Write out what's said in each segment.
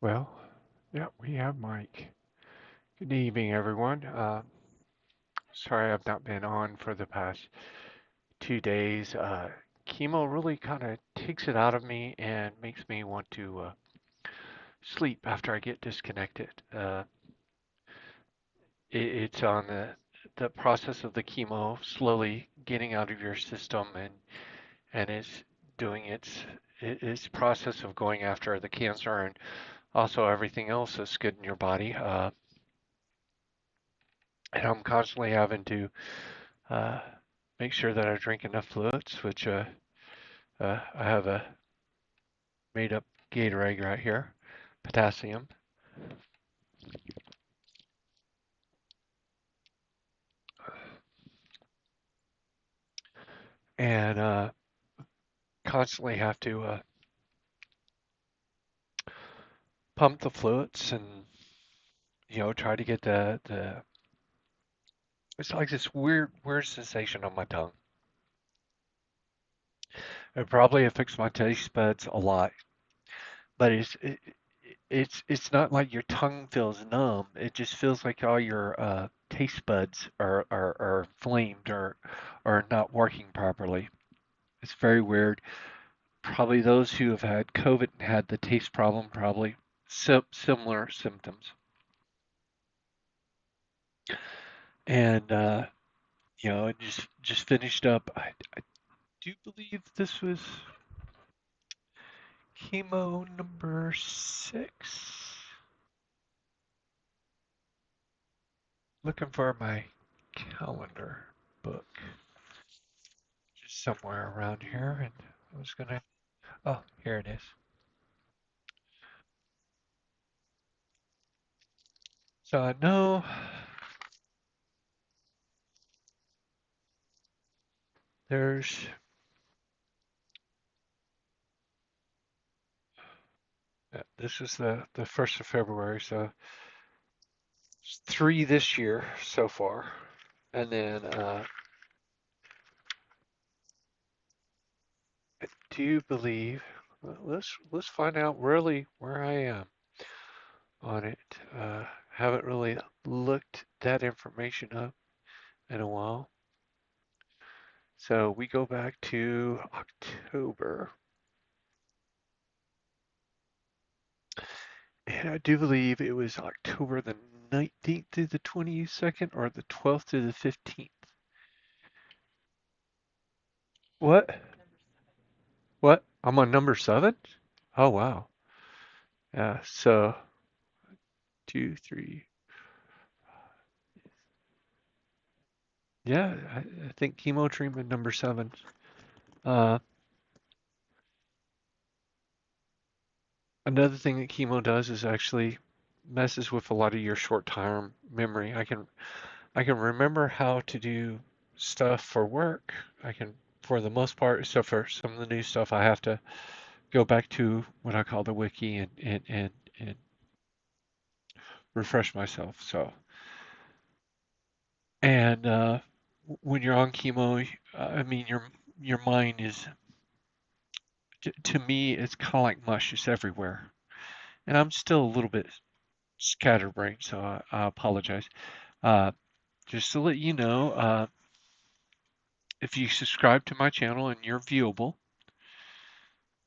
Well, yeah, we have Mike. Good evening, everyone. Sorry I've not been on for the past 2 days. Chemo really kind of takes it out of me and makes me want to sleep after I get disconnected. It's on the process of the chemo slowly getting out of your system, and it's doing its process of going after the cancer and also everything else that's good in your body. And I'm constantly having to uh, make sure that I drink enough fluids, which I have a made up Gatorade right here, potassium, and constantly have to pump the fluids and try to get the. It's like this weird sensation on my tongue. It probably affects my taste buds a lot, but it's not like your tongue feels numb. It just feels like all your taste buds are inflamed or not working properly. It's very weird. Probably those who have had COVID and had the taste problem probably similar symptoms. And it just finished up. I do believe this was chemo number 6. Looking for my calendar book, just somewhere around here, and I was gonna. Oh, here it is. So I know there's. This is the 1st of February, so it's 3 this year so far, and then I do believe. Let's find out really where I am on it. Haven't really looked that information up in a while. So we go back to October, and I do believe it was October the 19th through the 22nd or the 12th through the 15th. What? What? I'm on number 7? Oh, wow. Yeah, so 2, 3. Yeah, I think chemo treatment number 7. Uh, Another thing that chemo does is actually messes with a lot of your short-term memory. I can remember how to do stuff for work. I can, for the most part, so for some of the new stuff, I have to go back to what I call the wiki and refresh myself. So, and when you're on chemo, I mean your mind is, to me, it's kind of like mush. It's everywhere, and I'm still a little bit scatterbrained, so I apologize. Uh, just to let you know, if you subscribe to my channel and you're viewable,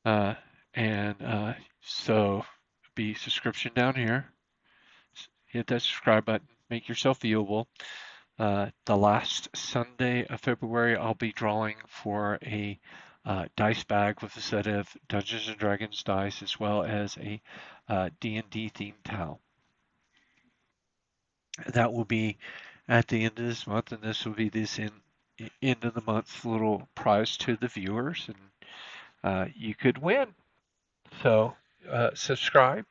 uh, and so be subscription down here. Hit that subscribe button. Make yourself viewable. The last Sunday of February, I'll be drawing for a dice bag with a set of Dungeons and Dragons dice, as well as a D&D themed towel. That will be at the end of this month, and this will be this end of the month little prize to the viewers, and you could win. So subscribe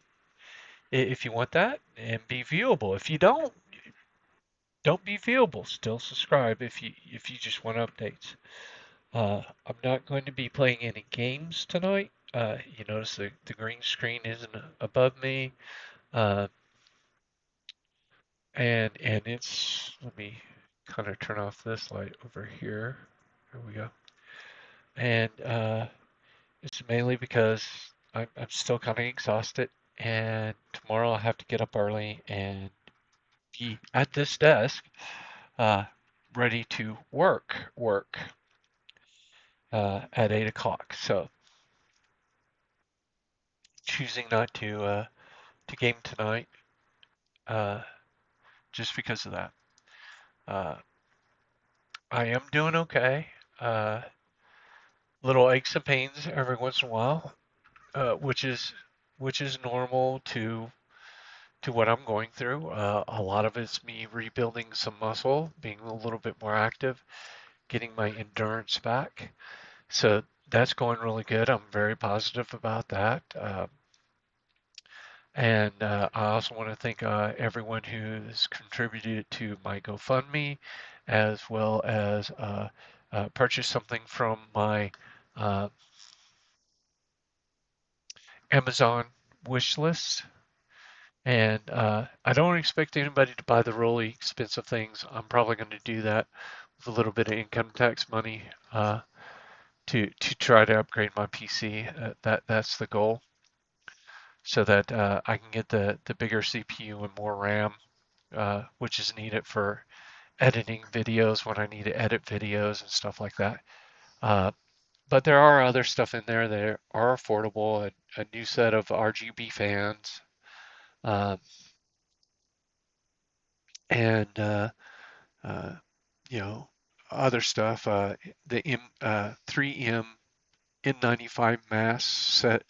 if you want that, and be viewable. If you don't be viewable. Still subscribe if you just want updates. I'm not going to be playing any games tonight. You notice the green screen isn't above me, uh, and it's, let me kind of turn off this light over here. Here we go. And it's mainly because I'm still kind of exhausted, and tomorrow I'll have to get up early and be at this desk, uh, ready to work at 8 o'clock. So choosing not to game tonight, uh, just because of that. Uh, I am doing okay. Little aches and pains every once in a while, which is normal to what I'm going through. A lot of it's me rebuilding some muscle, being a little bit more active, getting my endurance back. So that's going really good. I'm very positive about that. And I also want to thank everyone who's contributed to my GoFundMe, as well as purchased something from my uh, Amazon wish list. And I don't expect anybody to buy the really expensive things. I'm probably going to do that with a little bit of income tax money to try to upgrade my PC. That's the goal, so that I can get the bigger CPU and more RAM, which is needed for editing videos when I need to edit videos and stuff like that. Uh, but there are other stuff in there that are affordable. A new set of RGB fans, uh, and uh, you know, other stuff. The 3M N95 masks set,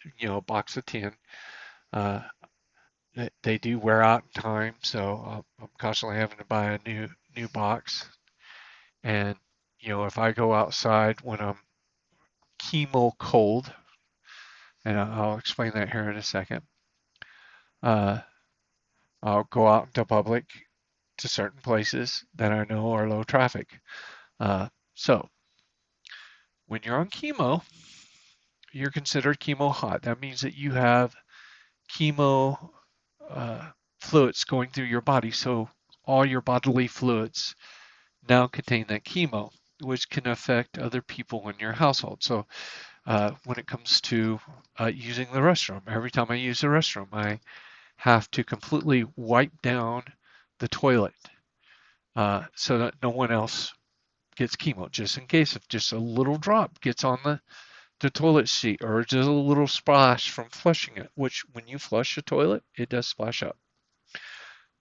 box of 10. Uh, they do wear out in time, so I'm constantly having to buy a new box. And if I go outside when I'm chemo cold, and I'll explain that here in a second, uh, I'll go out into public to certain places that I know are low traffic. So when you're on chemo, you're considered chemo hot. That means that you have chemo uh, fluids going through your body. So all your bodily fluids now contain that chemo, which can affect other people in your household. So when it comes to using the restroom, every time I use the restroom, I have to completely wipe down the toilet so that no one else gets chemo, just in case if just a little drop gets on the toilet seat or just a little splash from flushing it, which when you flush the toilet, it does splash up.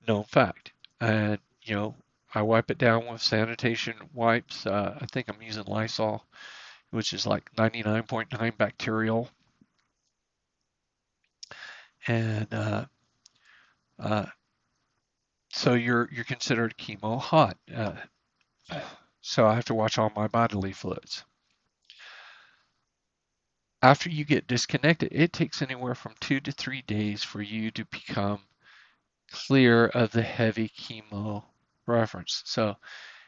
Known fact. And, I wipe it down with sanitation wipes. I think I'm using Lysol, which is like 99.9 bacterial. And uh, so you're considered chemo hot. So I have to watch all my bodily fluids. After you get disconnected, it takes anywhere from 2 to 3 days for you to become clear of the heavy chemo reference. So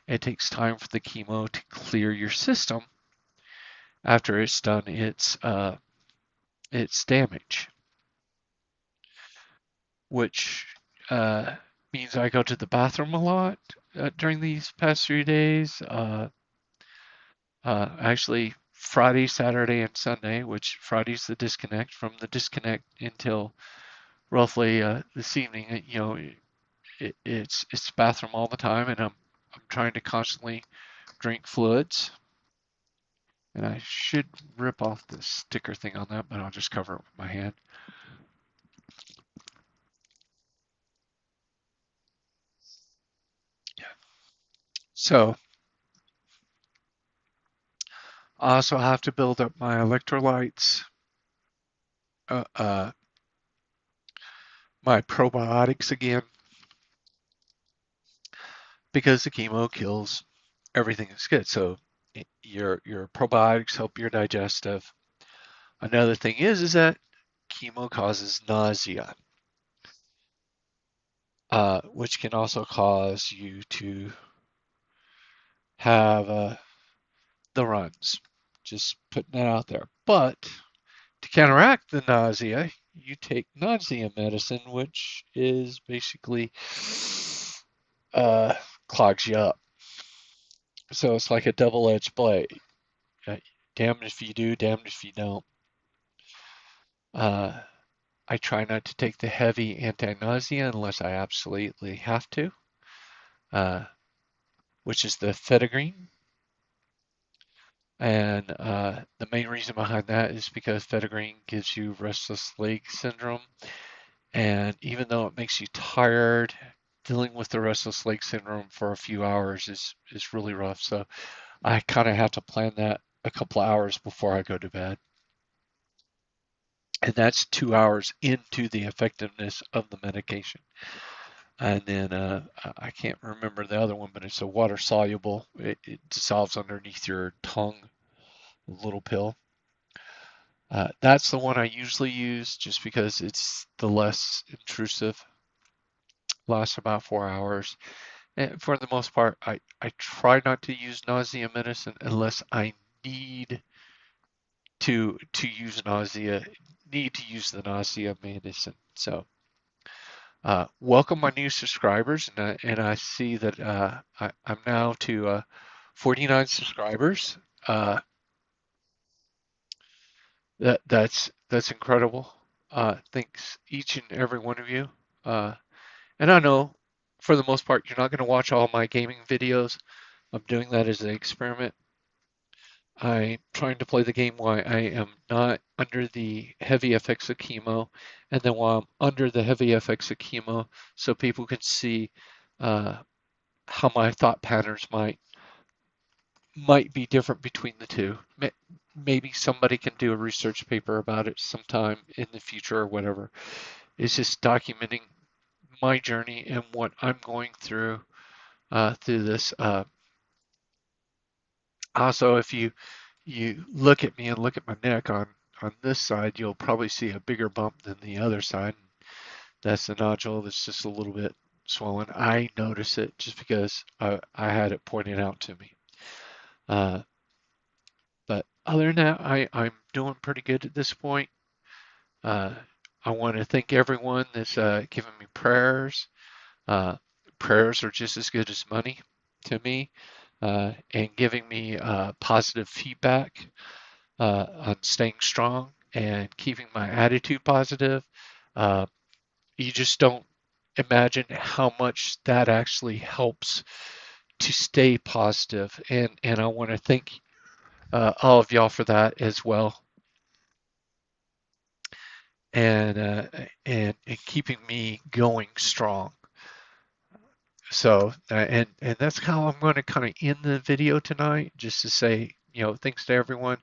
it takes time for the chemo to clear your system after it's done its damage, which means I go to the bathroom a lot during these past 3 days. Actually, Friday, Saturday, and Sunday, which Friday's the disconnect. From the disconnect until roughly this evening, it's bathroom all the time, and I'm trying to constantly drink fluids. And I should rip off the sticker thing on that, but I'll just cover it with my hand. So I also have to build up my electrolytes, uh, uh, my probiotics again, because the chemo kills everything that's good. So your probiotics help your digestive. Another thing is that chemo causes nausea, which can also cause you to have the runs. Just putting that out there. But to counteract the nausea, you take nausea medicine, which is basically uh, clogs you up. So it's like a double-edged blade. Uh, Damned if you do, damned if you don't. Uh, I try not to take the heavy anti-nausea unless I absolutely have to, uh, which is the Phedegrine. And the main reason behind that is because Phedegrine gives you restless leg syndrome. And even though it makes you tired, dealing with the restless leg syndrome for a few hours is really rough. So I kind of have to plan that a couple hours before I go to bed. And that's 2 hours into the effectiveness of the medication. And then I can't remember the other one, but it's a water soluble. It dissolves underneath your tongue, a little pill. That's the one I usually use just because it's the less intrusive, lasts about 4 hours. And for the most part, I try not to use nausea medicine unless I need to use need to use the nausea medicine. So, welcome my new subscribers, and I see that I'm now to 49 subscribers. Uh, that's incredible. Thanks each and every one of you. Uh, and I know for the most part you're not going to watch all my gaming videos. I'm doing that as an experiment. I'm trying to play the game while I am not under the heavy effects of chemo, and then while I'm under the heavy effects of chemo, so people can see uh, how my thought patterns might be different between the two. Maybe somebody can do a research paper about it sometime in the future or whatever. It's just documenting my journey and what I'm going through this. Also, if you look at me and look at my neck on this side, you'll probably see a bigger bump than the other side. That's the nodule that's just a little bit swollen. I notice it just because I had it pointed out to me. Uh, but other than that, I'm doing pretty good at this point. Uh, I want to thank everyone that's given me prayers. Uh, Prayers are just as good as money to me, and giving me positive feedback on staying strong and keeping my attitude positive. Uh, you just don't imagine how much that actually helps to stay positive. And I want to thank all of y'all for that as well. And and keeping me going strong. So and that's how I'm going to kind of end the video tonight, just to say, thanks to everyone.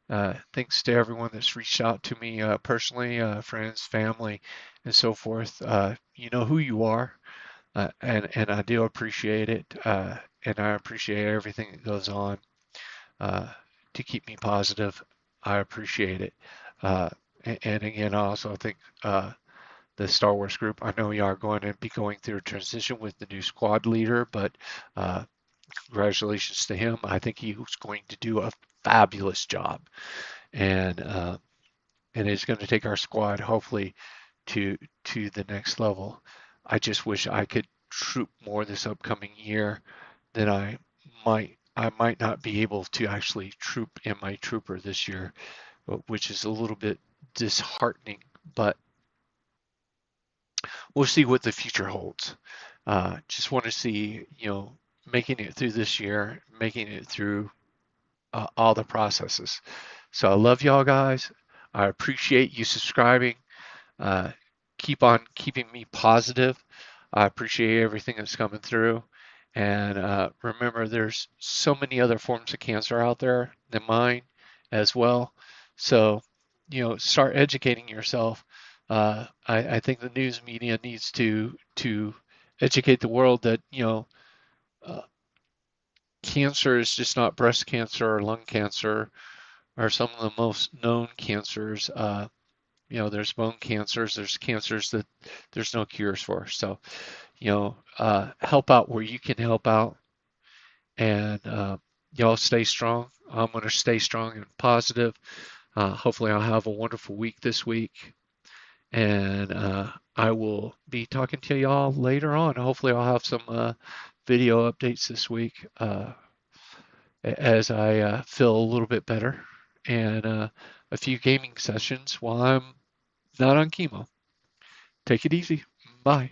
Thanks to everyone that's reached out to me personally, friends, family, and so forth. You know who you are, and I do appreciate it, and I appreciate everything that goes on uh, to keep me positive. I appreciate it. Uh, and again, I also think the Star Wars group. I know you are going to be going through a transition with the new squad leader, but uh, congratulations to him. I think he was going to do a fabulous job, and it's going to take our squad hopefully to the next level. I just wish I could troop more this upcoming year than I might not be able to actually troop in my trooper this year, which is a little bit disheartening, but we'll see what the future holds. Just want to see, making it through this year, making it through all the processes. So I love y'all guys. I appreciate you subscribing. Uh, Keep on keeping me positive. I appreciate everything that's coming through. And remember, there's so many other forms of cancer out there than mine as well. So, start educating yourself. I think the news media needs to educate the world that, uh, cancer is just not breast cancer or lung cancer or some of the most known cancers. There's bone cancers, there's cancers that there's no cures for. So, help out where you can help out, and y'all stay strong. I'm going to stay strong and positive. Hopefully, I'll have a wonderful week this week, and I will be talking to y'all later on. Hopefully, I'll have some video updates this week as I feel a little bit better, and a few gaming sessions while I'm not on chemo. Take it easy. Bye.